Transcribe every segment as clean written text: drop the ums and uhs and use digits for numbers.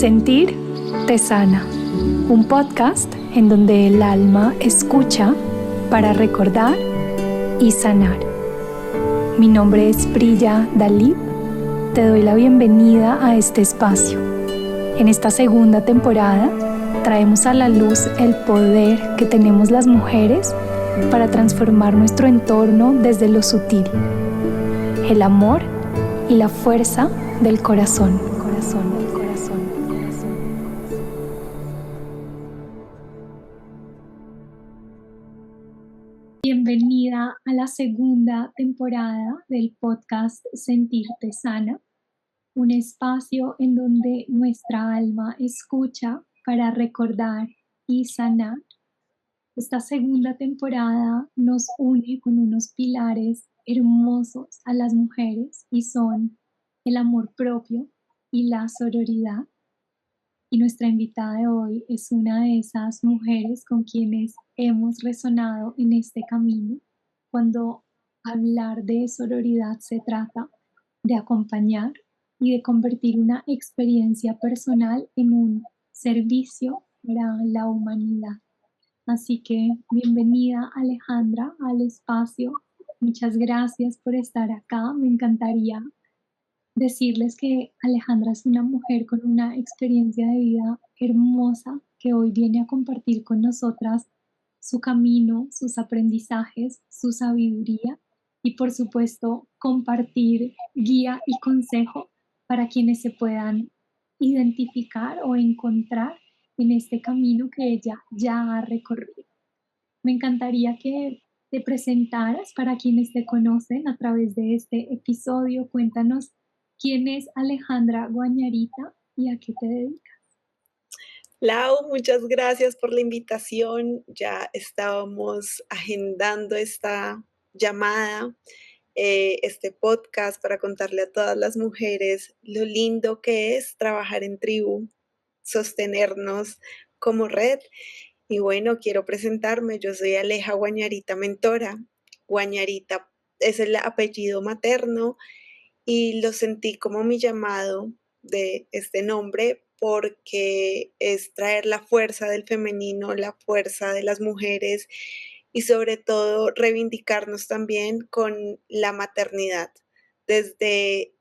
Sentir te sana, un podcast en donde el alma escucha para recordar y sanar. Mi nombre es Priya Dalip, te doy la bienvenida a este espacio. En esta segunda temporada traemos a la luz el poder que tenemos las mujeres para transformar nuestro entorno desde lo sutil, el amor y la fuerza del corazón. Bienvenida a la segunda temporada del podcast Sentir te sana, un espacio en donde nuestra alma escucha para recordar y sanar. Esta segunda temporada nos une con unos pilares hermosos a las mujeres y son el amor propio y la sororidad. Y nuestra invitada de hoy es una de esas mujeres con quienes hemos resonado en este camino. Cuando hablar de sororidad se trata de acompañar y de convertir una experiencia personal en un servicio para la humanidad. Así que bienvenida Alejandra al espacio. Muchas gracias por estar acá. Me encantaría decirles que Alejandra es una mujer con una experiencia de vida hermosa que hoy viene a compartir con nosotras su camino, sus aprendizajes, su sabiduría y por supuesto compartir guía y consejo para quienes se puedan identificar o encontrar en este camino que ella ya ha recorrido. Me encantaría que te presentaras para quienes te conocen a través de este episodio. Cuéntanos quién es Alejandra Guañarita y a qué te dedicas. Lau, muchas gracias por la invitación. Ya estábamos agendando esta llamada, este podcast para contarle a todas las mujeres lo lindo que es trabajar en tribu, sostenernos como red. Y bueno, quiero presentarme. Yo soy Aleja Guañarita Mentora. Guañarita es el apellido materno y lo sentí como mi llamado de este nombre porque es traer la fuerza del femenino, la fuerza de las mujeres y sobre todo reivindicarnos también con la maternidad, desde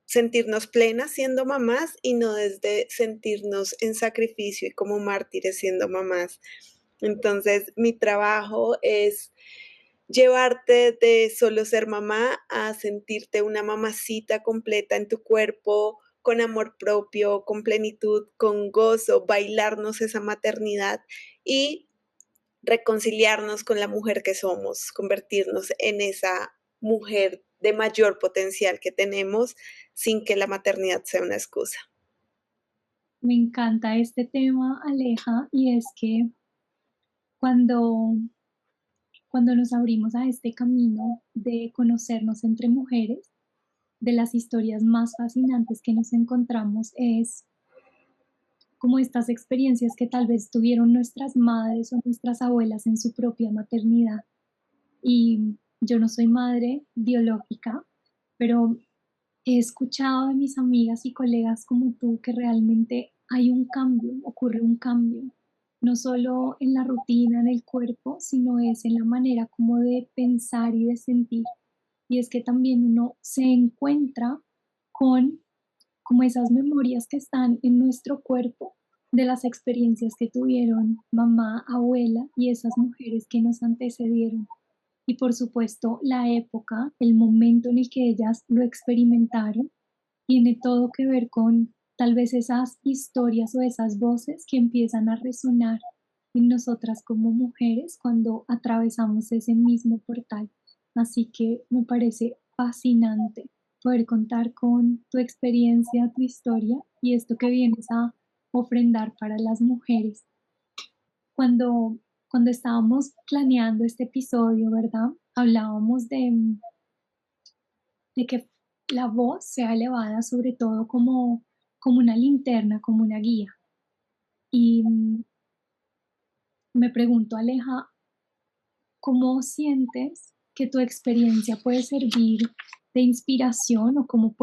sentirnos plenas siendo mamás y no desde sentirnos en sacrificio y como mártires siendo mamás. Entonces, mi trabajo es llevarte de solo ser mamá a sentirte una mamacita completa en tu cuerpo, con amor propio, con plenitud, con gozo, bailarnos esa maternidad y reconciliarnos con la mujer que somos, convertirnos en esa mujer de mayor potencial que tenemos sin que la maternidad sea una excusa. Me encanta este tema, Aleja, y es que cuando nos abrimos a este camino de conocernos entre mujeres, de las historias más fascinantes que nos encontramos es como estas experiencias que tal vez tuvieron nuestras madres o nuestras abuelas en su propia maternidad. Y yo no soy madre biológica, pero he escuchado de mis amigas y colegas como tú que realmente hay un cambio, ocurre un cambio, no solo en la rutina, en el cuerpo, sino es en la manera como de pensar y de sentir. Y es que también uno se encuentra con como esas memorias que están en nuestro cuerpo de las experiencias que tuvieron mamá, abuela y esas mujeres que nos antecedieron. Y por supuesto, la época, el momento en el que ellas lo experimentaron, tiene todo que ver con tal vez esas historias o esas voces que empiezan a resonar en nosotras como mujeres cuando atravesamos ese mismo portal. Así que me parece fascinante poder contar con tu experiencia, tu historia y esto que vienes a ofrendar para las mujeres. Cuando estábamos planeando este episodio, ¿verdad? Hablábamos de que la voz sea elevada sobre todo como una linterna, como una guía. Y me pregunto, Aleja, ¿cómo sientes que tu experiencia puede servir de inspiración o cómo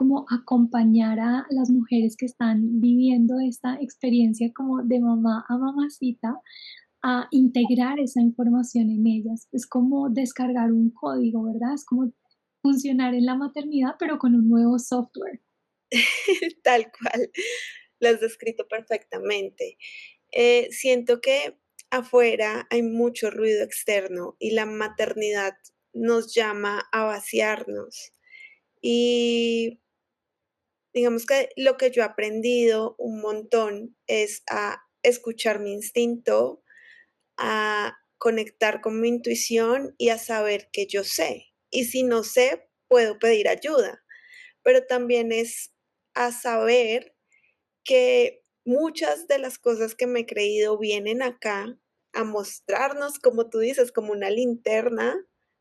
como acompañar a las mujeres que están viviendo esta experiencia como de mamá a mamacita a integrar esa información en ellas. Es como descargar un código, ¿verdad? Es como funcionar en la maternidad, pero con un nuevo software. Tal cual, lo has descrito perfectamente. Siento que afuera hay mucho ruido externo y la maternidad nos llama a vaciarnos. Y digamos que lo que yo he aprendido un montón es a escuchar mi instinto, a conectar con mi intuición y a saber que yo sé. Y si no sé, puedo pedir ayuda, pero también es a saber que muchas de las cosas que me he creído vienen acá a mostrarnos, como tú dices, como una linterna,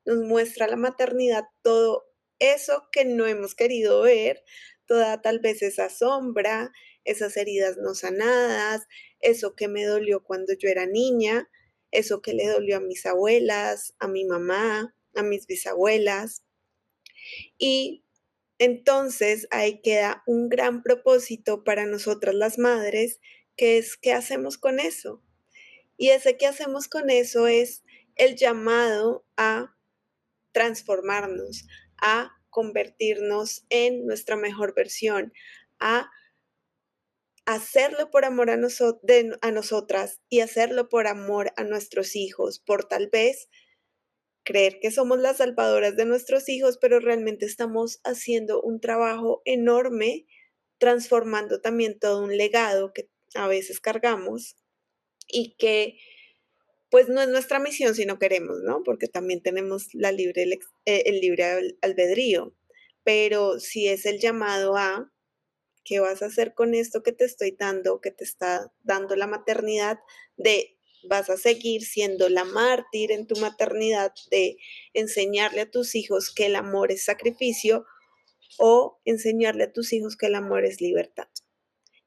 nos muestra la maternidad todo eso que no hemos querido ver, toda tal vez esa sombra, esas heridas no sanadas, eso que me dolió cuando yo era niña, eso que le dolió a mis abuelas, a mi mamá, a mis bisabuelas. Y entonces ahí queda un gran propósito para nosotras las madres, que es qué hacemos con eso. Y ese qué hacemos con eso es el llamado a transformarnos, a convertirnos en nuestra mejor versión, a hacerlo por amor a nosotras y hacerlo por amor a nuestros hijos, por tal vez creer que somos las salvadoras de nuestros hijos, pero realmente estamos haciendo un trabajo enorme, transformando también todo un legado que a veces cargamos y que pues no es nuestra misión si no queremos, ¿no? Porque también tenemos el libre albedrío, pero si es el llamado a ¿qué vas a hacer con esto que te estoy dando, que te está dando la maternidad? De vas a seguir siendo la mártir en tu maternidad, de enseñarle a tus hijos que el amor es sacrificio o enseñarle a tus hijos que el amor es libertad.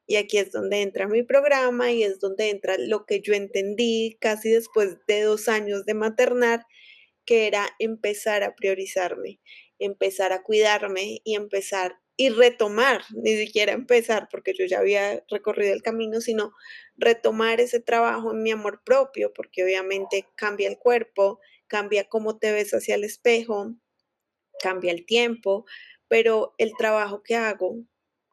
Y aquí es donde entra mi programa y es donde entra lo que yo entendí casi después de 2 años de maternar, que era empezar a priorizarme, empezar a cuidarme y empezar y retomar, ni siquiera empezar, porque yo ya había recorrido el camino, sino retomar ese trabajo en mi amor propio, porque obviamente cambia el cuerpo, cambia cómo te ves hacia el espejo, cambia el tiempo, pero el trabajo que hago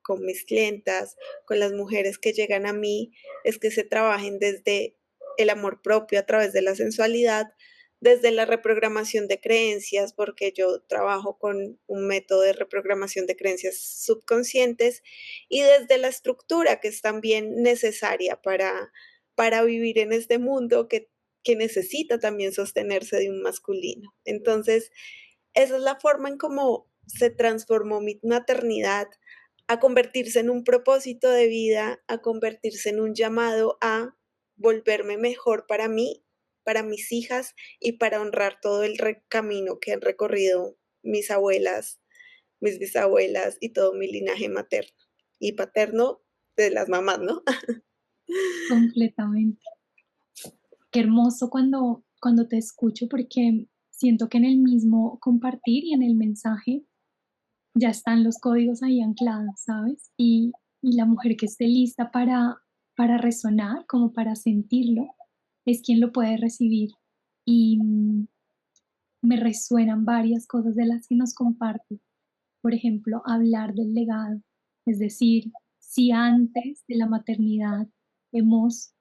con mis clientas, con las mujeres que llegan a mí, es que se trabajen desde el amor propio a través de la sensualidad, desde la reprogramación de creencias, porque yo trabajo con un método de reprogramación de creencias subconscientes y desde la estructura que es también necesaria para vivir en este mundo que necesita también sostenerse de un masculino. Entonces, esa es la forma en cómo se transformó mi maternidad a convertirse en un propósito de vida, a convertirse en un llamado a volverme mejor para mí, para mis hijas y para honrar todo el camino que han recorrido mis abuelas, mis bisabuelas y todo mi linaje materno y paterno de las mamás, ¿no? Completamente. Qué hermoso cuando te escucho porque siento que en el mismo compartir y en el mensaje ya están los códigos ahí anclados, ¿sabes? Y la mujer que esté lista para resonar, como para sentirlo, es quien lo puede recibir. Y me resuenan varias cosas de las que nos compartes. Por ejemplo, hablar del legado. Es decir, si antes de la maternidad hemos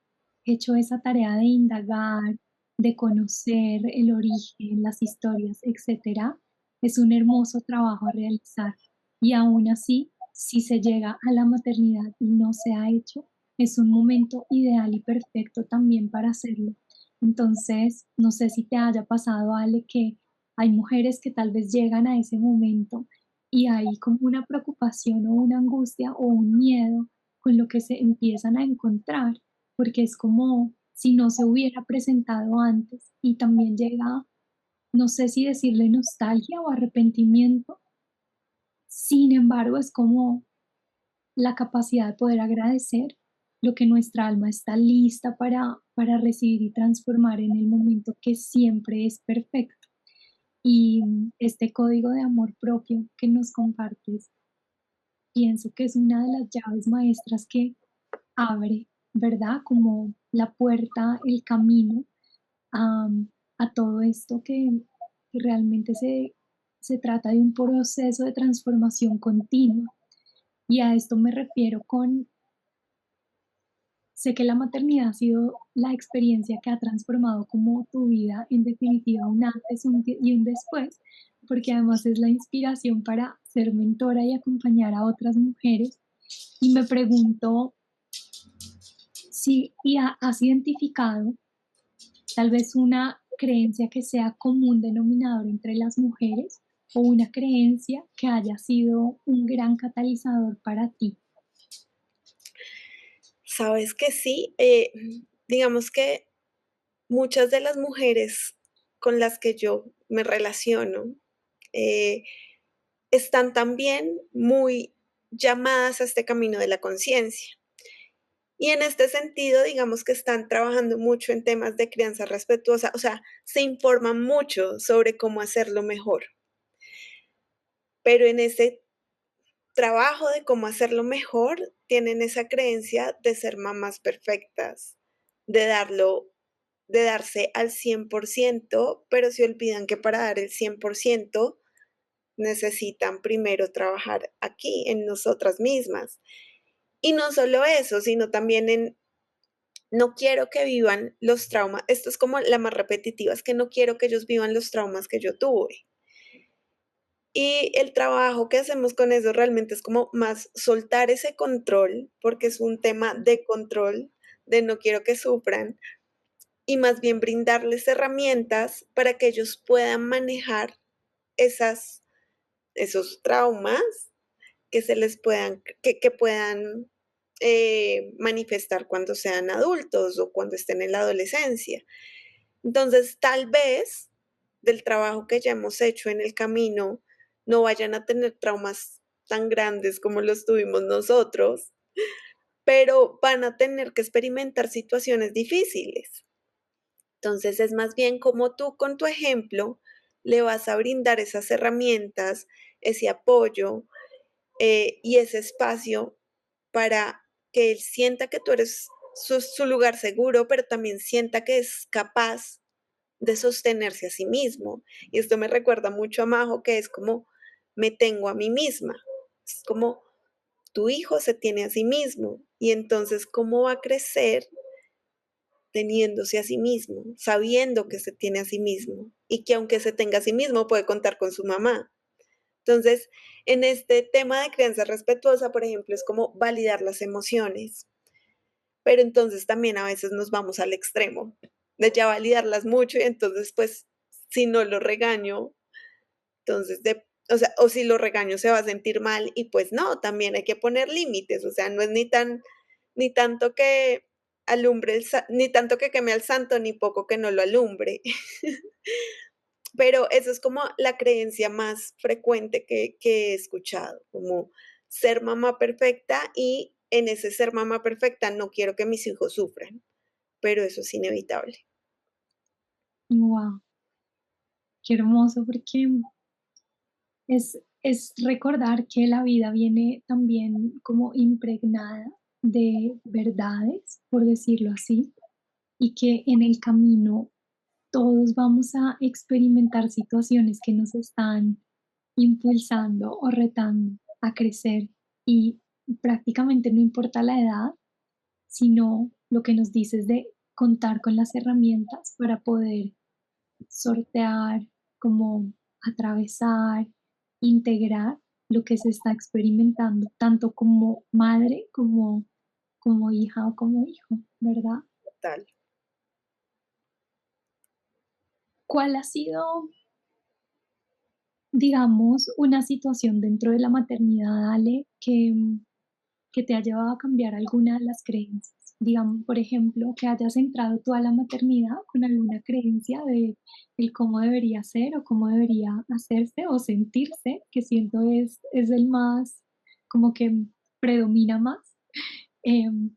hecho esa tarea de indagar, de conocer el origen, las historias, etcétera, es un hermoso trabajo a realizar. Y aún así, si se llega a la maternidad y no se ha hecho, es un momento ideal y perfecto también para hacerlo. Entonces, no sé si te haya pasado, Ale, que hay mujeres que tal vez llegan a ese momento y hay como una preocupación o una angustia o un miedo con lo que se empiezan a encontrar, porque es como si no se hubiera presentado antes y también llega, no sé si decirle nostalgia o arrepentimiento. Sin embargo, es como la capacidad de poder agradecer lo que nuestra alma está lista para recibir y transformar en el momento que siempre es perfecto. Y este código de amor propio que nos compartes pienso que es una de las llaves maestras que abre, ¿verdad? Como la puerta, el camino a, a todo esto que realmente se trata de un proceso de transformación continua. Y a esto me refiero con, sé que la maternidad ha sido la experiencia que ha transformado como tu vida, en definitiva, un antes y un después, porque además es la inspiración para ser mentora y acompañar a otras mujeres. Y me pregunto si has identificado tal vez una creencia que sea común denominador entre las mujeres o una creencia que haya sido un gran catalizador para ti. Sabes que sí, digamos que muchas de las mujeres con las que yo me relaciono eh, están también muy llamadas a este camino de la conciencia. Y en este sentido, digamos que están trabajando mucho en temas de crianza respetuosa, o sea, se informan mucho sobre cómo hacerlo mejor. Pero en ese trabajo de cómo hacerlo mejor, tienen esa creencia de ser mamás perfectas, de darlo, de darse al 100%, pero se olvidan que para dar el 100% necesitan primero trabajar aquí, en nosotras mismas. Y no solo eso, sino también en no quiero que vivan los traumas, esto es como la más repetitiva, es que no quiero que ellos vivan los traumas que yo tuve. Y el trabajo que hacemos con eso realmente es como más soltar ese control, porque es un tema de control, de no quiero que sufran, y más bien brindarles herramientas para que ellos puedan manejar esas, esos traumas que se les puedan, que puedan manifestar cuando sean adultos o cuando estén en la adolescencia. Entonces, tal vez del trabajo que ya hemos hecho en el camino, no vayan a tener traumas tan grandes como los tuvimos nosotros, pero van a tener que experimentar situaciones difíciles. Entonces, es más bien como tú con tu ejemplo le vas a brindar esas herramientas, ese apoyo y ese espacio para que él sienta que tú eres su lugar seguro, pero también sienta que es capaz de sostenerse a sí mismo. Y esto me recuerda mucho a Majo, que es como, me tengo a mí misma. Es como, tu hijo se tiene a sí mismo. Y entonces, ¿cómo va a crecer teniéndose a sí mismo, sabiendo que se tiene a sí mismo y que aunque se tenga a sí mismo puede contar con su mamá? Entonces, en este tema de crianza respetuosa, por ejemplo, es como validar las emociones, pero entonces también a veces nos vamos al extremo de ya validarlas mucho y entonces pues si no lo regaño, entonces o sea, o si lo regaño se va a sentir mal y pues no, también hay que poner límites, o sea, no es ni tanto que ni tanto que queme al santo, ni poco que no lo alumbre. Pero eso es como la creencia más frecuente que he escuchado, como ser mamá perfecta y en ese ser mamá perfecta no quiero que mis hijos sufran, pero eso es inevitable. Wow, qué hermoso porque es recordar que la vida viene también como impregnada de verdades, por decirlo así, y que en el camino todos vamos a experimentar situaciones que nos están impulsando o retando a crecer y prácticamente no importa la edad, sino lo que nos dices de contar con las herramientas para poder sortear, como atravesar, integrar lo que se está experimentando, tanto como madre como hija o como hijo, ¿verdad? Total. ¿Cuál ha sido, digamos, una situación dentro de la maternidad, Ale, que te ha llevado a cambiar alguna de las creencias? Digamos, por ejemplo, que hayas entrado tú a la maternidad con alguna creencia de el cómo debería ser o cómo debería hacerse o sentirse, que siento es el más, como que predomina más, em,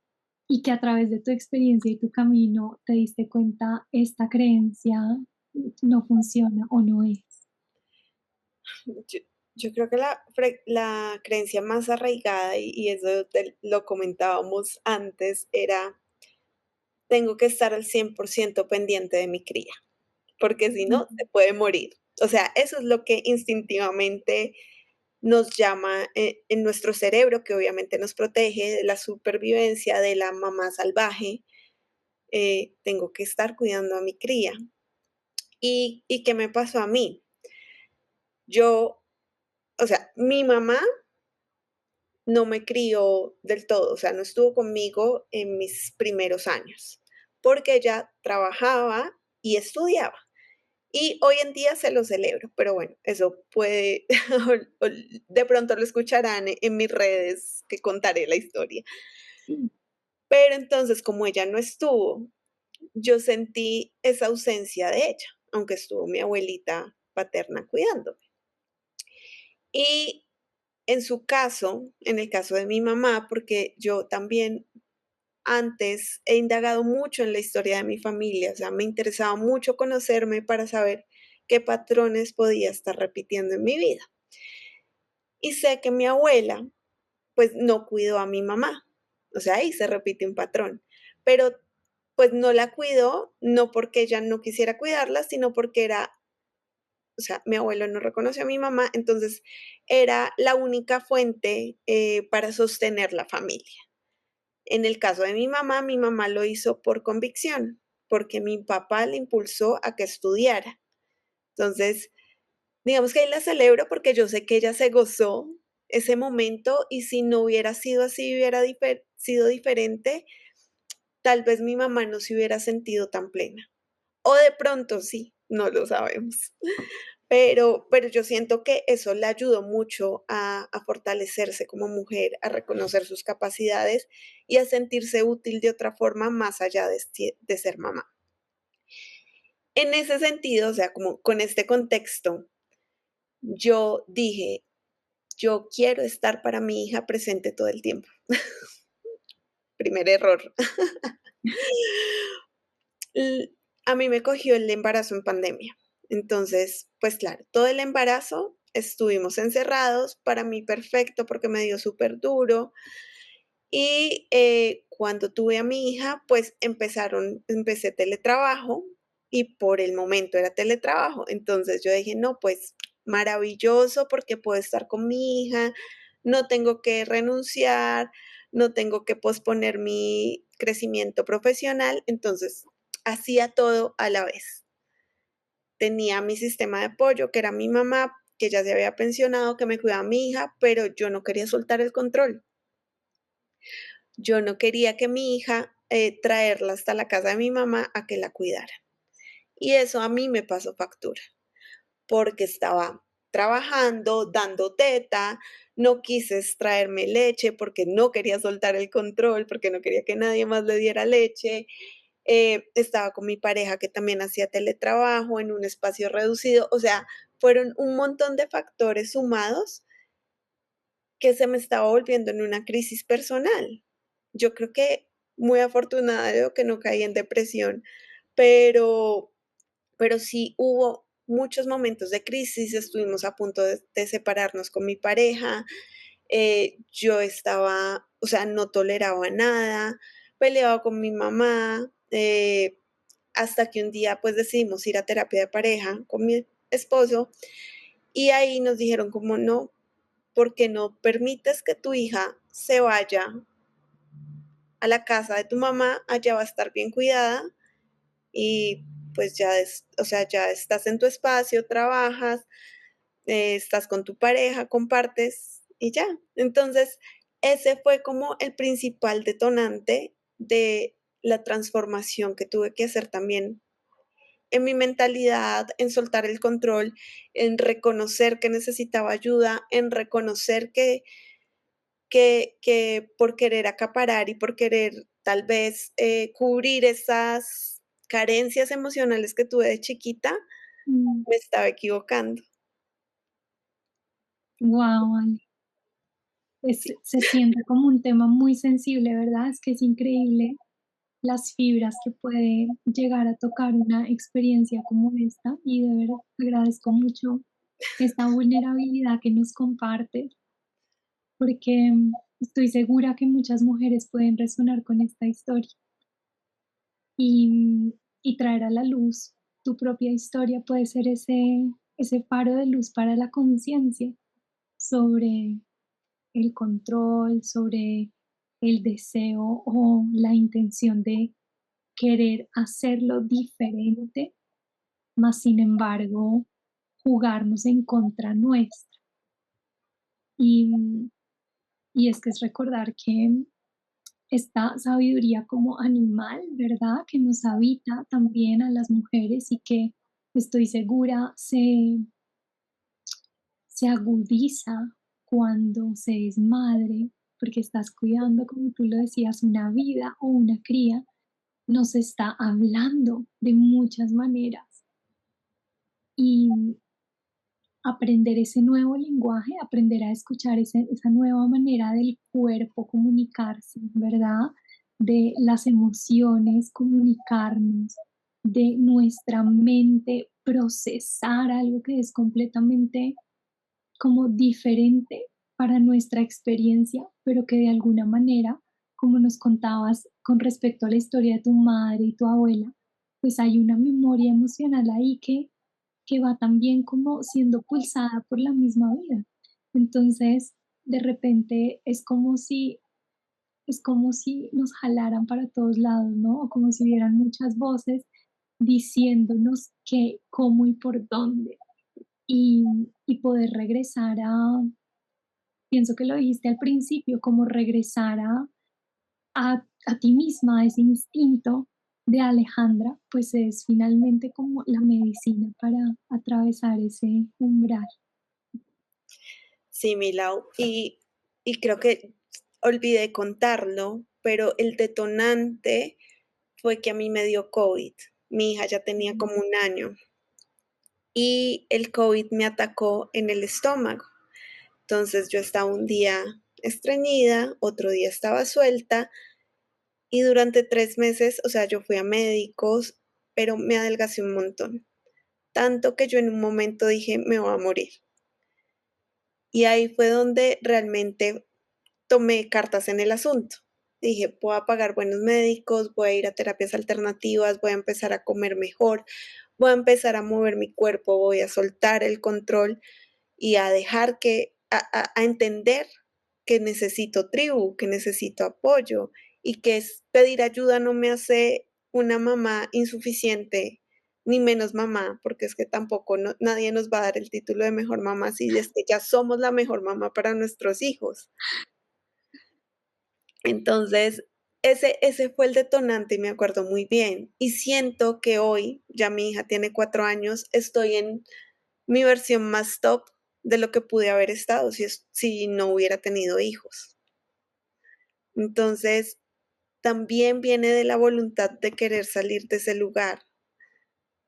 y que a través de tu experiencia y tu camino te diste cuenta, esta creencia no funciona o no es. Yo creo que la creencia más arraigada, y eso lo comentábamos antes, era: tengo que estar al 100% pendiente de mi cría, porque si no, Mm, se puede morir. O sea, eso es lo que instintivamente nos llama, en nuestro cerebro, que obviamente nos protege de la supervivencia de la mamá salvaje. Tengo que estar cuidando a mi cría. ¿Y qué me pasó a mí? Yo, o sea, mi mamá no me crió del todo, o sea, no estuvo conmigo en mis primeros años, porque ella trabajaba y estudiaba. Y hoy en día se lo celebro, pero bueno, eso puede, de pronto lo escucharán en mis redes que contaré la historia. sí. Pero entonces, como ella no estuvo, yo sentí esa ausencia de ella, aunque estuvo mi abuelita paterna cuidándome. Y en su caso, en el caso de mi mamá, porque yo también antes he indagado mucho en la historia de mi familia, o sea, me interesaba mucho conocerme para saber qué patrones podía estar repitiendo en mi vida. Y sé que mi abuela, pues no cuidó a mi mamá, o sea, ahí se repite un patrón, pero pues no la cuidó, no porque ella no quisiera cuidarla, sino porque era, o sea, mi abuelo no reconoció a mi mamá, entonces era la única fuente para sostener la familia. En el caso de mi mamá lo hizo por convicción, porque mi papá le impulsó a que estudiara. Entonces, digamos que ahí la celebro porque yo sé que ella se gozó ese momento y si no hubiera sido así, hubiera sido diferente, tal vez mi mamá no se hubiera sentido tan plena. O de pronto sí, no lo sabemos. Pero yo siento que eso le ayudó mucho a fortalecerse como mujer, a reconocer sus capacidades y a sentirse útil de otra forma más allá de ser mamá. En ese sentido, o sea, como con este contexto, yo dije, yo quiero estar para mi hija presente todo el tiempo. Primer error. L A mí me cogió el embarazo en pandemia. Entonces, pues claro, todo el embarazo estuvimos encerrados, para mí perfecto, porque me dio súper duro. Y, cuando tuve a mi hija, pues empecé teletrabajo y por el momento era teletrabajo. Entonces yo dije: "No, pues maravilloso, porque puedo estar con mi hija, no tengo que renunciar, no tengo que posponer mi crecimiento profesional". Entonces, hacía todo a la vez. Tenía mi sistema de apoyo, que era mi mamá, que ya se había pensionado, que me cuidaba a mi hija, pero yo no quería soltar el control. Yo no quería que mi hija, traerla hasta la casa de mi mamá a que la cuidara. Y eso a mí me pasó factura, porque estaba trabajando, dando teta, no quise extraerme leche porque no quería soltar el control, porque no quería que nadie más le diera leche. Estaba con mi pareja que también hacía teletrabajo en un espacio reducido. O sea, fueron un montón de factores sumados que se me estaba volviendo en una crisis personal. Yo creo que muy afortunada de que no caí en depresión, pero sí hubo muchos momentos de crisis, estuvimos a punto de separarnos con mi pareja, yo estaba, o sea, no toleraba nada, peleaba con mi mamá, hasta que un día, pues, decidimos ir a terapia de pareja con mi esposo, y ahí nos dijeron como: "No, porque no permites que tu hija se vaya a la casa de tu mamá, allá va a estar bien cuidada y pues ya o sea, ya estás en tu espacio, trabajas, estás con tu pareja, compartes y ya". Entonces, ese fue como el principal detonante de la transformación que tuve que hacer también en mi mentalidad, en soltar el control, en reconocer que necesitaba ayuda, en reconocer que por querer acaparar y por querer tal vez, cubrir esas carencias emocionales que tuve de chiquita, me estaba equivocando. Wow, Sí, se siente como un tema muy sensible, ¿verdad? Es que es increíble las fibras que puede llegar a tocar una experiencia como esta y de verdad agradezco mucho esta vulnerabilidad que nos compartes, porque estoy segura que muchas mujeres pueden resonar con esta historia y traer a la luz tu propia historia puede ser ese faro de luz para la conciencia sobre el control, sobre el deseo o la intención de querer hacerlo diferente, mas sin embargo jugarnos en contra nuestra. Y, y es que es recordar que esta sabiduría como animal, ¿verdad? Que nos habita también a las mujeres y que estoy segura se agudiza cuando se es madre, porque estás cuidando, como tú lo decías, una vida o una cría, nos está hablando de muchas maneras. Y aprender ese nuevo lenguaje, aprender a escuchar esa nueva manera del cuerpo comunicarse, ¿verdad? De las emociones comunicarnos, de nuestra mente procesar algo que es completamente como diferente para nuestra experiencia, pero que de alguna manera, como nos contabas con respecto a la historia de tu madre y tu abuela, pues hay una memoria emocional ahí que va también como siendo pulsada por la misma vida. Entonces, de repente es como si nos jalaran para todos lados, ¿no? O como si hubieran muchas voces diciéndonos qué, cómo y por dónde. Y, y poder regresar pienso que lo dijiste al principio, como regresar a ti misma, a ese instinto de Alejandra, pues es finalmente como la medicina para atravesar ese umbral. Sí, Milau, y creo que olvidé contarlo, pero el detonante fue que a mí me dio COVID. Mi hija ya tenía Mm. como un año y el COVID me atacó en el estómago. Entonces yo estaba un día estreñida, otro día estaba suelta y durante 3 meses, o sea, yo fui a médicos, pero me adelgacé un montón. Tanto que yo en un momento dije, me voy a morir. Y ahí fue donde realmente tomé cartas en el asunto. Dije, voy a pagar buenos médicos, voy a ir a terapias alternativas, voy a empezar a comer mejor, voy a empezar a mover mi cuerpo, voy a soltar el control y a dejar a entender que necesito tribu, que necesito apoyo y que pedir ayuda no me hace una mamá insuficiente ni menos mamá, porque es que tampoco nadie nos va a dar el título de mejor mamá si es que ya somos la mejor mamá para nuestros hijos. Entonces, ese fue el detonante y me acuerdo muy bien. Y siento que hoy, ya mi hija tiene 4 años, estoy en mi versión más top de lo que pude haber estado si no hubiera tenido hijos. Entonces, también viene de la voluntad de querer salir de ese lugar,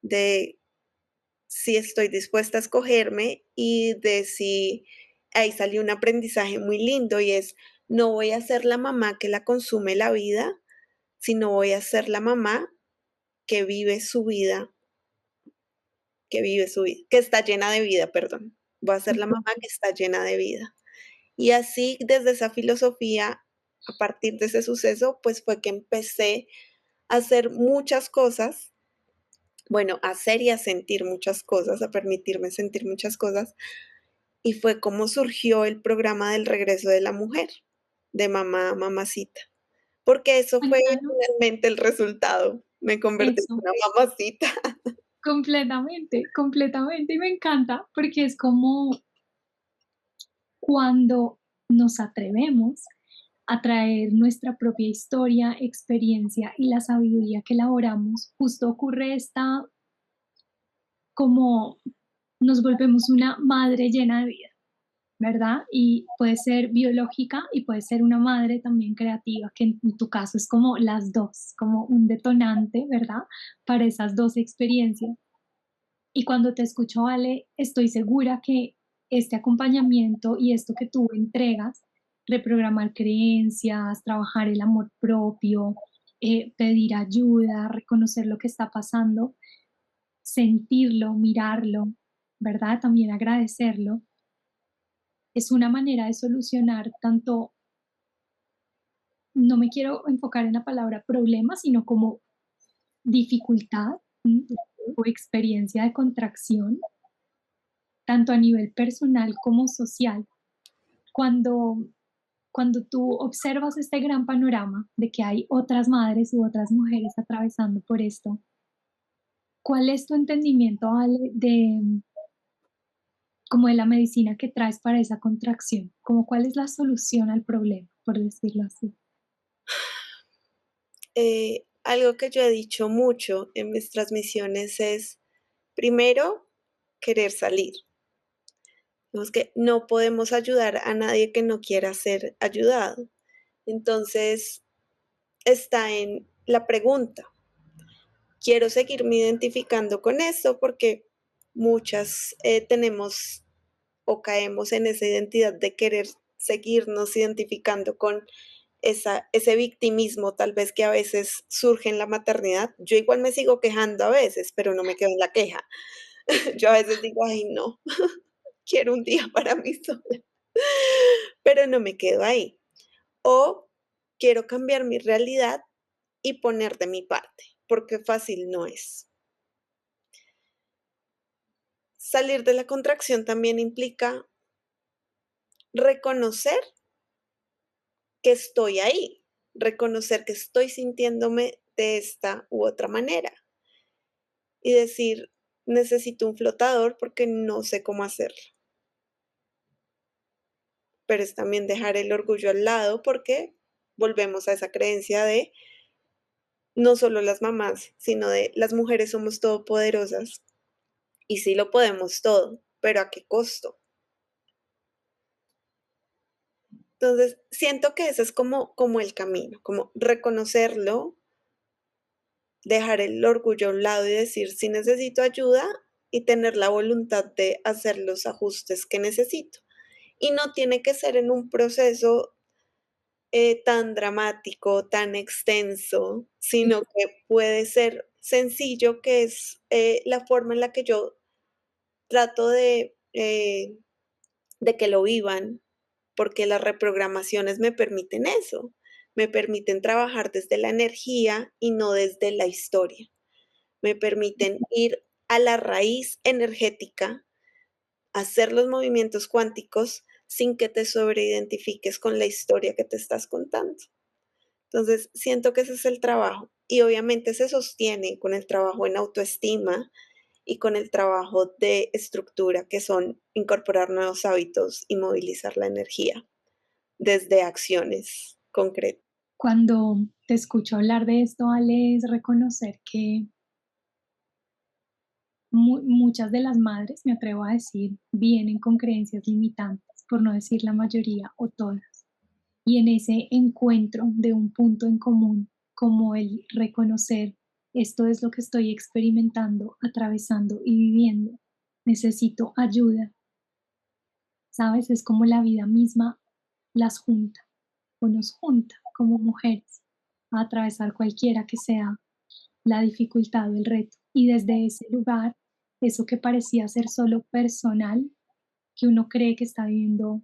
de si estoy dispuesta a escogerme y de si ahí salió un aprendizaje muy lindo y es, no voy a ser la mamá que la consume la vida, sino voy a ser la mamá que vive su vida, que está llena de vida, perdón. Voy a ser la mamá que está llena de vida. Y así, desde esa filosofía, a partir de ese suceso, pues fue que empecé a hacer muchas cosas, bueno, a hacer y a sentir muchas cosas, a permitirme sentir muchas cosas, y fue como surgió el programa del regreso de la mujer, de mamá a mamacita, porque eso fue Cuéntanos finalmente el resultado, me convertí en eso, una mamacita. completamente, completamente, y me encanta porque es como cuando nos atrevemos a traer nuestra propia historia, experiencia y la sabiduría que elaboramos, justo ocurre esta como nos volvemos una madre llena de vida, ¿verdad? Y puede ser biológica y puede ser una madre también creativa, que en tu caso es como las dos, como un detonante, ¿verdad? Para esas dos experiencias. Y cuando te escucho, Ale, estoy segura que este acompañamiento y esto que tú entregas, reprogramar creencias, trabajar el amor propio, pedir ayuda, reconocer lo que está pasando, sentirlo, mirarlo, ¿verdad? También agradecerlo. Es una manera de solucionar tanto, no me quiero enfocar en la palabra problema, sino como dificultad, ¿m? O experiencia de contracción, tanto a nivel personal como social. Cuando, cuando tú observas este gran panorama de que hay otras madres u otras mujeres atravesando por esto, ¿cuál es tu entendimiento, Ale, de como de la medicina que traes para esa contracción? Como cuál es la solución al problema, por decirlo así. Algo que yo he dicho mucho en mis transmisiones es, primero, querer salir. Digamos que no podemos ayudar a nadie que no quiera ser ayudado. Entonces, está en la pregunta. Quiero seguirme identificando con esto porque muchas tenemos o caemos en esa identidad de querer seguirnos identificando con ese victimismo tal vez que a veces surge en la maternidad. Yo igual me sigo quejando a veces, pero no me quedo en la queja. Yo a veces digo, ay no, quiero un día para mí sola, pero no me quedo ahí. O quiero cambiar mi realidad y poner de mi parte, porque fácil no es. Salir de la contracción también implica reconocer que estoy ahí, reconocer que estoy sintiéndome de esta u otra manera y decir, necesito un flotador porque no sé cómo hacerlo. Pero es también dejar el orgullo al lado porque volvemos a esa creencia de no solo las mamás, sino de las mujeres somos todopoderosas y sí lo podemos todo, pero ¿a qué costo? Entonces, siento que ese es como el camino, como reconocerlo, dejar el orgullo a un lado y decir si necesito ayuda y tener la voluntad de hacer los ajustes que necesito. Y no tiene que ser en un proceso tan dramático, tan extenso, sino que puede ser sencillo, que es la forma en la que yo trato de que lo vivan, porque las reprogramaciones me permiten eso, me permiten trabajar desde la energía y no desde la historia, me permiten ir a la raíz energética, hacer los movimientos cuánticos sin que te sobreidentifiques con la historia que te estás contando. Entonces, siento que ese es el trabajo y obviamente se sostiene con el trabajo en autoestima y con el trabajo de estructura, que son incorporar nuevos hábitos y movilizar la energía desde acciones concretas. Cuando te escucho hablar de esto, Ale, es reconocer que muchas de las madres, me atrevo a decir, vienen con creencias limitantes, por no decir la mayoría o todas. Y en ese encuentro de un punto en común, como el reconocer, esto es lo que estoy experimentando, atravesando y viviendo, necesito ayuda, ¿sabes? Es como la vida misma las junta o nos junta como mujeres a atravesar cualquiera que sea la dificultad o el reto. Y desde ese lugar, eso que parecía ser solo personal, que uno cree que está viviendo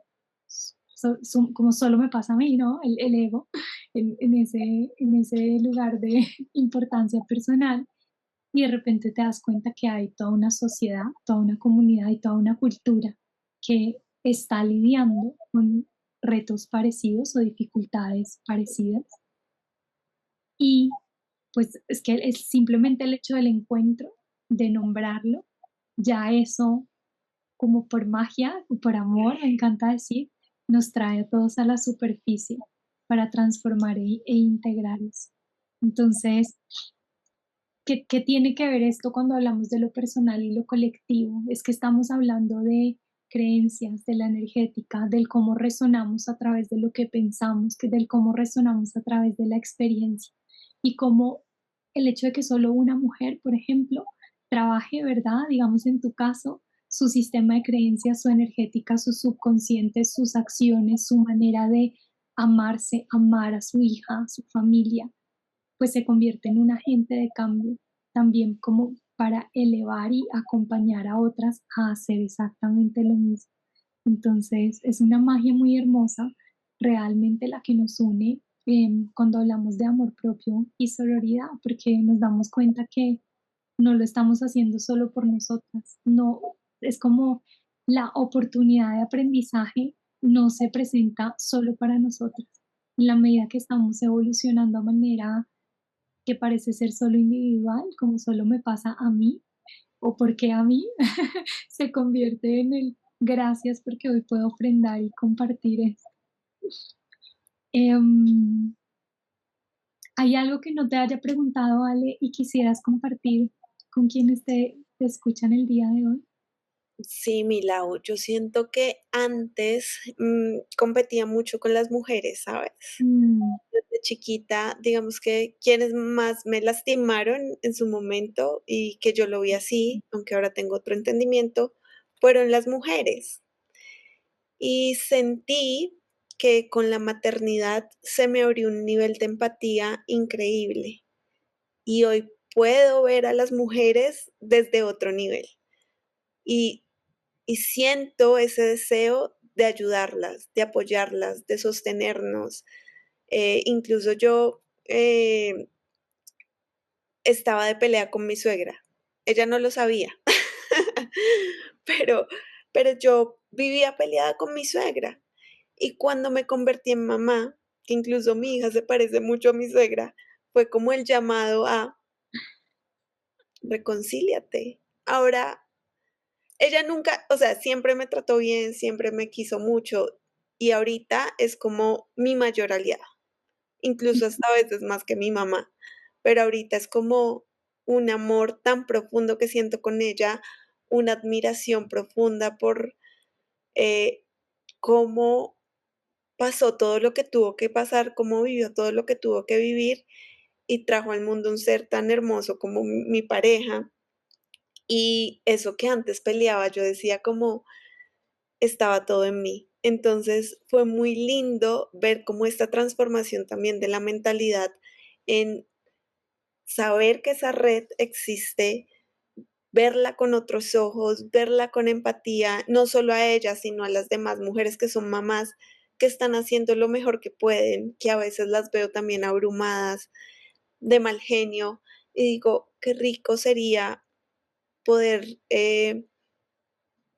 como solo me pasa a mí, ¿no? El ego en ese lugar de importancia personal. Y de repente te das cuenta que hay toda una sociedad, toda una comunidad y toda una cultura que está lidiando con retos parecidos o dificultades parecidas. Y pues es que es simplemente el hecho del encuentro, de nombrarlo, ya eso, como por magia o por amor, me encanta decir, nos trae a todos a la superficie para transformar e integrar eso. Entonces, ¿qué tiene que ver esto cuando hablamos de lo personal y lo colectivo? Es que estamos hablando de creencias, de la energética, del cómo resonamos a través de lo que pensamos, del cómo resonamos a través de la experiencia y cómo el hecho de que solo una mujer, por ejemplo, trabaje, ¿verdad? Digamos en tu caso, su sistema de creencias, su energética, su subconsciente, sus acciones, su manera de amarse, amar a su hija, a su familia, pues se convierte en un agente de cambio también como para elevar y acompañar a otras a hacer exactamente lo mismo. Entonces, es una magia muy hermosa, realmente la que nos une cuando hablamos de amor propio y sororidad, porque nos damos cuenta que no lo estamos haciendo solo por nosotras, no, es como la oportunidad de aprendizaje no se presenta solo para nosotras. En la medida que estamos evolucionando a manera que parece ser solo individual, como solo me pasa a mí, o porque a mí, se convierte en el gracias porque hoy puedo ofrendar y compartir esto. Em, ¿Hay algo que no te haya preguntado, Ale, y quisieras compartir con quienes te escuchan el día de hoy? Sí, Milau, yo siento que antes competía mucho con las mujeres, ¿sabes? Mm, Desde chiquita, digamos que quienes más me lastimaron en su momento y que yo lo vi así, aunque ahora tengo otro entendimiento, fueron las mujeres. Y sentí que con la maternidad se me abrió un nivel de empatía increíble. Y hoy puedo ver a las mujeres desde otro nivel. Y, y siento ese deseo de ayudarlas, de apoyarlas, de sostenernos. Incluso yo estaba de pelea con mi suegra. Ella no lo sabía, pero, pero yo vivía peleada con mi suegra. Y cuando me convertí en mamá, que incluso mi hija se parece mucho a mi suegra, fue como el llamado a reconcíliate. Ahora, ella nunca, o sea, siempre me trató bien, siempre me quiso mucho y ahorita es como mi mayor aliada, incluso hasta a veces más que mi mamá, pero ahorita es como un amor tan profundo que siento con ella, una admiración profunda por eh, cómo pasó todo lo que tuvo que pasar, cómo vivió todo lo que tuvo que vivir y trajo al mundo un ser tan hermoso como mi pareja. Y eso que antes peleaba, yo decía como estaba todo en mí. Entonces fue muy lindo ver cómo esta transformación también de la mentalidad en saber que esa red existe, verla con otros ojos, verla con empatía, no solo a ella, sino a las demás mujeres que son mamás, que están haciendo lo mejor que pueden, que a veces las veo también abrumadas, de mal genio, y digo, qué rico sería poder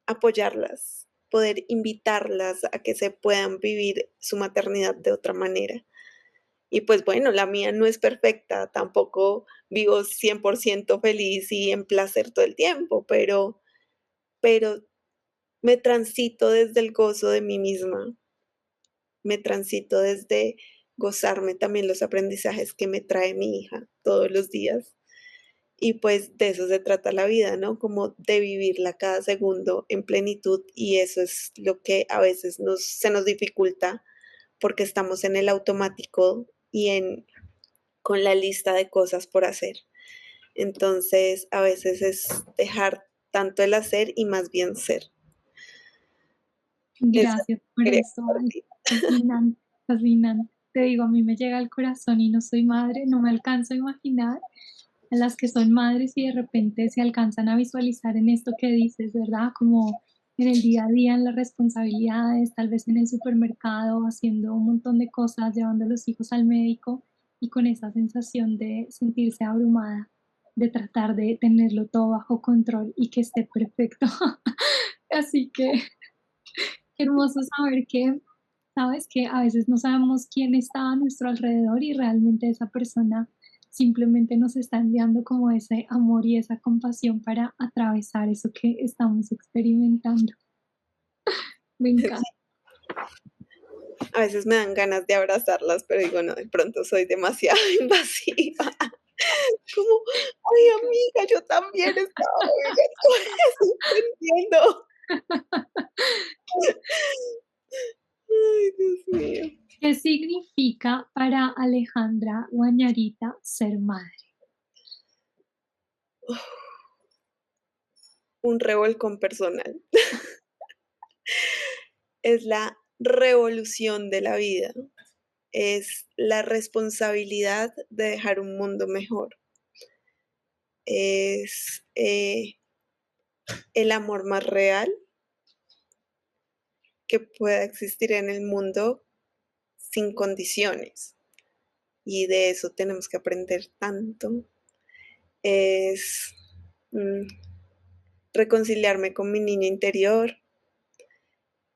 apoyarlas, poder invitarlas a que se puedan vivir su maternidad de otra manera. Y pues bueno, la mía no es perfecta, tampoco vivo 100% feliz y en placer todo el tiempo, pero me transito desde el gozo de mí misma, me transito desde gozarme también los aprendizajes que me trae mi hija todos los días. Y pues de eso se trata la vida, ¿no? Como de vivirla cada segundo en plenitud y eso es lo que a veces se nos dificulta porque estamos en el automático y con la lista de cosas por hacer. Entonces, a veces es dejar tanto el hacer y más bien ser. Eso gracias por quería eso, Ale. compartir. Fascinante, fascinante. Te digo, a mí me llega al corazón y no soy madre, no me alcanzo a imaginar a las que son madres y de repente se alcanzan a visualizar en esto que dices, ¿verdad? Como en el día a día, en las responsabilidades, tal vez en el supermercado, haciendo un montón de cosas, llevando a los hijos al médico y con esa sensación de sentirse abrumada, de tratar de tenerlo todo bajo control y que esté perfecto. Así que qué hermoso saber que, sabes, que a veces no sabemos quién está a nuestro alrededor y realmente esa persona simplemente nos está enviando como ese amor y esa compasión para atravesar eso que estamos experimentando. Me encanta. A veces me dan ganas de abrazarlas, pero digo, no, de pronto soy demasiado invasiva. Como, ay, amiga, yo también estaba viviendo eso, te entiendo. Ay, Dios mío. ¿Qué significa para Alejandra Guañarita ser madre? Un revolcón personal. Es la revolución de la vida. Es la responsabilidad de dejar un mundo mejor. es el amor más real que pueda existir en el mundo sin condiciones. Y de eso tenemos que aprender tanto. Es mm, reconciliarme con mi niño interior,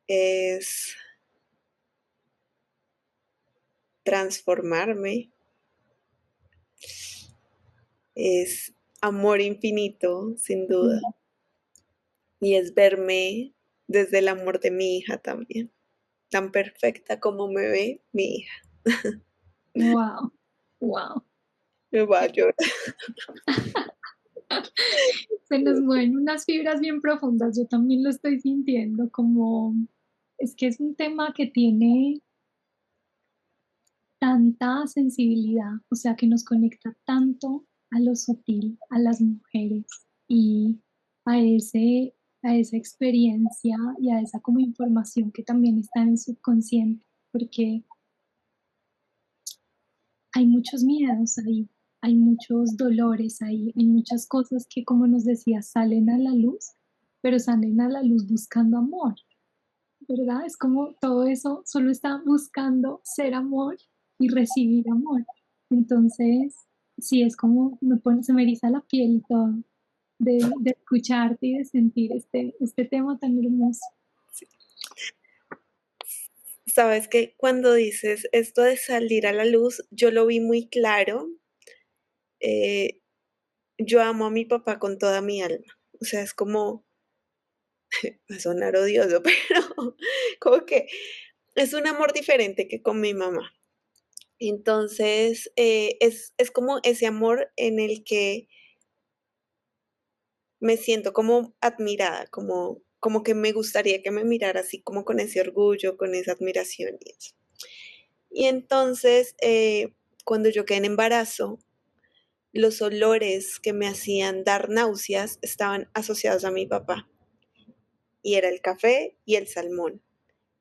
es transformarme, es amor infinito, sin duda. Y es verme desde el amor de mi hija también, tan perfecta como me ve mi hija. Wow, wow. Me va a llorar. Se nos mueven unas fibras bien profundas, yo también lo estoy sintiendo, como es que es un tema que tiene tanta sensibilidad, o sea, que nos conecta tanto a lo sutil, a las mujeres y a ese, a esa experiencia y a esa como información que también está en el subconsciente, porque hay muchos miedos ahí, hay muchos dolores ahí, hay muchas cosas que, como nos decía, salen a la luz, pero salen a la luz buscando amor, ¿verdad? Es como todo eso solo está buscando ser amor y recibir amor. Entonces, sí, es como se me eriza la piel y todo de escucharte y de sentir este tema tan hermoso. Sabes que cuando dices esto de salir a la luz, yo lo vi muy claro. eh, yo amo a mi papá con toda mi alma. O sea, es como, va a sonar odioso, pero como que es un amor diferente que con mi mamá. Entonces, es como ese amor en el que me siento como admirada, como que me gustaría que me mirara así como con ese orgullo, con esa admiración y eso. Y entonces, cuando yo quedé en embarazo, los olores que me hacían dar náuseas estaban asociados a mi papá, y era el café y el salmón.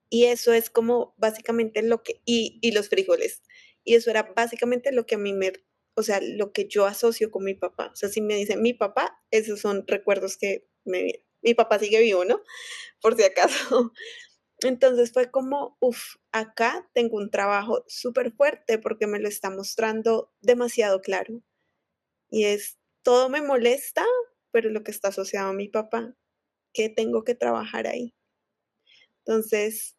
Y eso es como básicamente lo que, y los frijoles. Y eso era básicamente lo que a mí me, o sea, lo que yo asocio con mi papá. O sea, si me dicen mi papá, esos son recuerdos que me vienen. Mi papá sigue vivo, ¿no? Por si acaso. Entonces fue como, uff, acá tengo un trabajo súper fuerte porque me lo está mostrando demasiado claro. Y es, todo me molesta, pero lo que está asociado a mi papá, que tengo que trabajar ahí. Entonces,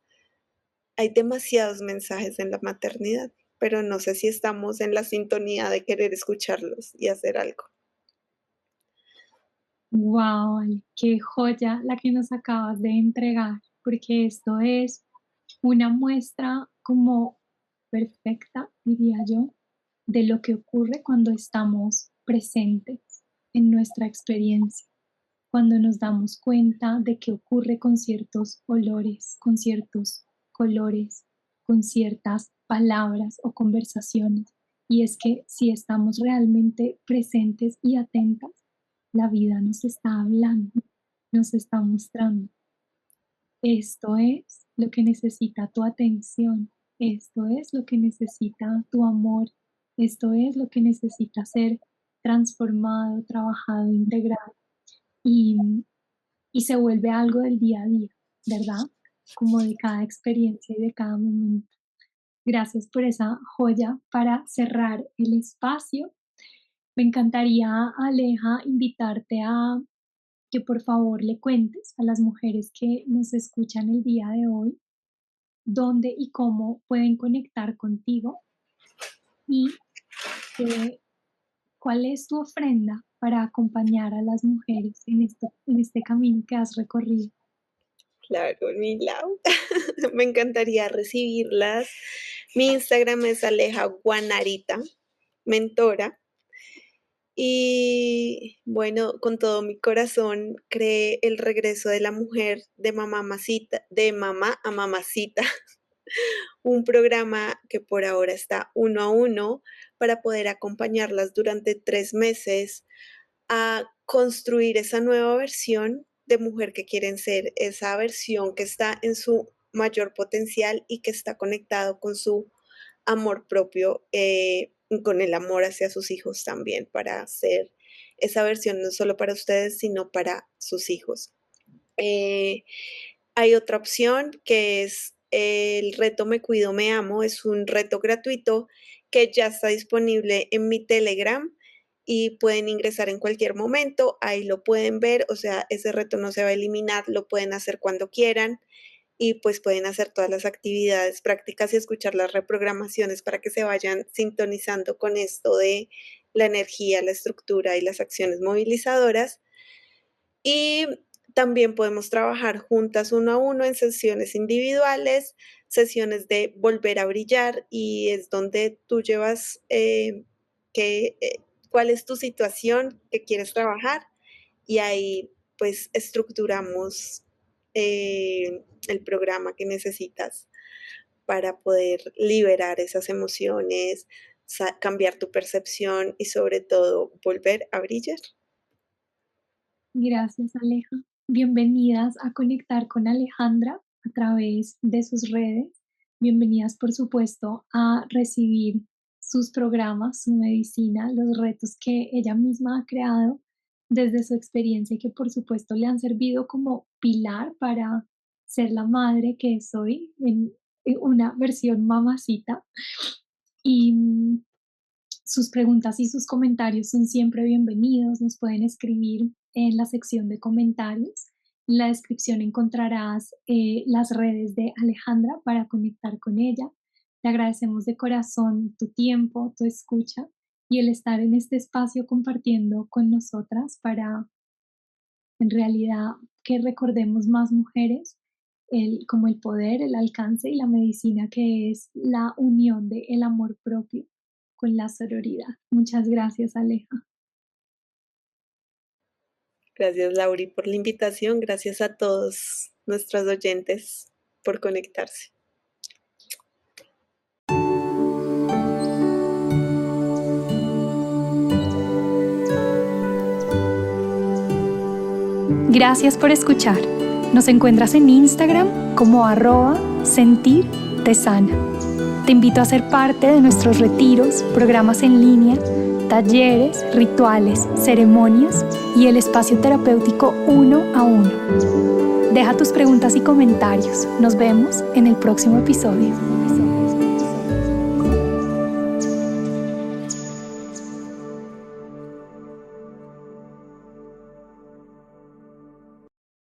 hay demasiados mensajes en la maternidad, pero no sé si estamos en la sintonía de querer escucharlos y hacer algo. Wow, Ale, qué joya la que nos acabas de entregar, porque esto es una muestra como perfecta, diría yo, de lo que ocurre cuando estamos presentes en nuestra experiencia, cuando nos damos cuenta de qué ocurre con ciertos olores, con ciertos colores, con ciertas palabras o conversaciones. Y es que si estamos realmente presentes y atentas, la vida nos está hablando, nos está mostrando. Esto es lo que necesita tu atención, esto es lo que necesita tu amor, esto es lo que necesita ser transformado, trabajado, integrado y, y se vuelve algo del día a día, ¿verdad? Como de cada experiencia y de cada momento. Gracias por esa joya para cerrar el espacio. Me encantaría, Aleja, invitarte a que por favor le cuentes a las mujeres que nos escuchan el día de hoy dónde y cómo pueden conectar contigo y eh, cuál es tu ofrenda para acompañar a las mujeres en este camino que has recorrido. Claro, mi Lau. Me encantaría recibirlas. Mi Instagram es Aleja Guanarita, mentora. Y bueno, con todo mi corazón creé el regreso de la mujer de mamá a mamacita, un programa que por ahora está 1 a 1 para poder acompañarlas durante 3 meses a construir esa nueva versión de mujer que quieren ser, esa versión que está en su mayor potencial y que está conectado con su amor propio, y con el amor hacia sus hijos también, para ser esa versión no solo para ustedes, sino para sus hijos. Hay otra opción que es el reto Me Cuido, Me Amo. Es un reto gratuito que ya está disponible en mi Telegram y pueden ingresar en cualquier momento. Ahí lo pueden ver, o sea, ese reto no se va a eliminar, lo pueden hacer cuando quieran y pues pueden hacer todas las actividades prácticas y escuchar las reprogramaciones para que se vayan sintonizando con esto de la energía, la estructura y las acciones movilizadoras. Y también podemos trabajar juntas uno a uno en sesiones individuales, sesiones de volver a brillar, y es donde tú llevas cuál es tu situación que quieres trabajar, y ahí pues estructuramos el programa que necesitas para poder liberar esas emociones, cambiar tu percepción y sobre todo volver a brillar. Gracias, Aleja. Bienvenidas a conectar con Alejandra a través de sus redes. Bienvenidas, por supuesto, a recibir sus programas, su medicina, los retos que ella misma ha creado desde su experiencia y que, por supuesto, le han servido como pilar para ser la madre que soy en una versión mamacita. Y sus preguntas y sus comentarios son siempre bienvenidos. Nos pueden escribir en la sección de comentarios. En la descripción encontrarás las redes de Alejandra para conectar con ella. Te agradecemos de corazón tu tiempo, tu escucha y el estar en este espacio compartiendo con nosotras para, en realidad, que recordemos más mujeres como el poder, el alcance y la medicina que es la unión del amor propio con la sororidad. Muchas gracias, Aleja. Gracias, Lauri, por la invitación. Gracias a todos nuestros oyentes por conectarse. Gracias por escuchar. Nos encuentras en Instagram como @sentirtesana. Te invito a ser parte de nuestros retiros, programas en línea, talleres, rituales, ceremonias y el espacio terapéutico 1 a 1. Deja tus preguntas y comentarios. Nos vemos en el próximo episodio.